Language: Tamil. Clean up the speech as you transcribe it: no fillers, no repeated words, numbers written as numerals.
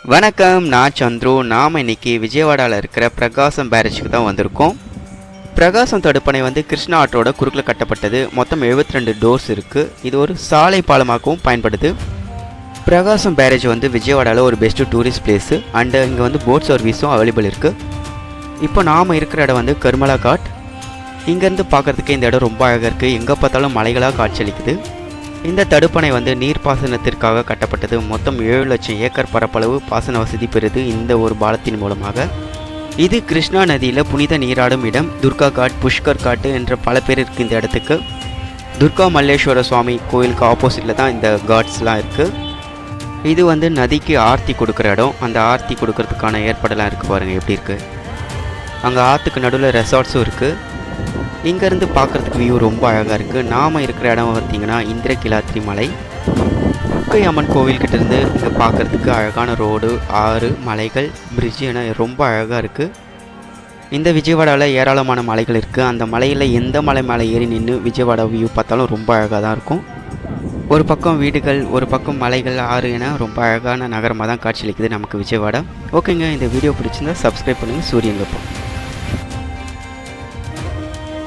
வணக்கம், நான் சந்துரு. நாம் இன்னைக்கு விஜயவாடாவில் இருக்கிற பிரகாசம் பேரேஜுக்கு தான் வந்திருக்கோம். பிரகாசம் தடுப்பணை கிருஷ்ணா ஆற்றோட குறுக்கில் கட்டப்பட்டது. மொத்தம் 72 டோர்ஸ் இருக்குது. இது ஒரு சாலை பாலமாகவும் பயன்படுது. பிரகாசம் பேரேஜ் விஜயவாடாவில் ஒரு பெஸ்ட்டு டூரிஸ்ட் பிளேஸு அண்டு இங்கே போட் சர்வீஸும் அவைலபிள் இருக்குது. இப்போ நாம் இருக்கிற இடம் கர்மலா காட். இங்கேருந்து பார்க்குறதுக்கு இந்த இடம் ரொம்ப அழகாக இருக்குது. எங்கே பார்த்தாலும் மலைகளாக காட்சியளிக்குது. இந்த தடுப்பணை நீர்ப்பாசனத்திற்காக கட்டப்பட்டது. மொத்தம் 7 லட்சம் ஏக்கர் பரப்பளவு பாசன வசதி பெறுது இந்த ஒரு பாலத்தின் மூலமாக. இது கிருஷ்ணா நதியில் புனித நீராடும் இடம். துர்கா காட், புஷ்கர் காட்டு என்ற பல பேர் இருக்குது இந்த இடத்துக்கு. துர்கா மல்லேஸ்வர சுவாமி கோயிலுக்கு ஆப்போசிட்டில் தான் இந்த காட்ஸ்லாம் இருக்குது. இது நதிக்கு ஆர்த்தி கொடுக்குற இடம். அந்த ஆர்த்தி கொடுக்கறதுக்கான ஏற்பாடெல்லாம் இருக்குது பாருங்கள் எப்படி இருக்குது. அங்கே ஆற்றுக்கு நடுவில் ரெசார்ட்ஸும் இருக்குது. இங்கேருந்து பார்க்குறதுக்கு வியூ ரொம்ப அழகாக இருக்குது. நாம் இருக்கிற இடம் பார்த்திங்கன்னா இந்திரகிலாத்ரி மலை. துர்க்கை அம்மன் கோவில்கிட்டேருந்து இங்கே பார்க்குறதுக்கு அழகான ரோடு, ஆறு, மலைகள், பிரிட்ஜ் என ரொம்ப அழகாக இருக்குது. இந்த விஜயவாடாவில் ஏராளமான மலைகள் இருக்குது. அந்த மலையில் எந்த மலை மேலே ஏறி நின்று விஜயவாடா வியூ பார்த்தாலும் ரொம்ப அழகாக தான் இருக்கும். ஒரு பக்கம் வீடுகள், ஒரு பக்கம் மலைகள், ஆறு என ரொம்ப அழகான நகரமாக தான் காட்சியளிக்குது நமக்கு விஜயவாடா. ஓகேங்க, இந்த வீடியோ பிடிச்சிருந்தா சப்ஸ்கிரைப் பண்ணுங்கள். சூரியன் வெப்பம்.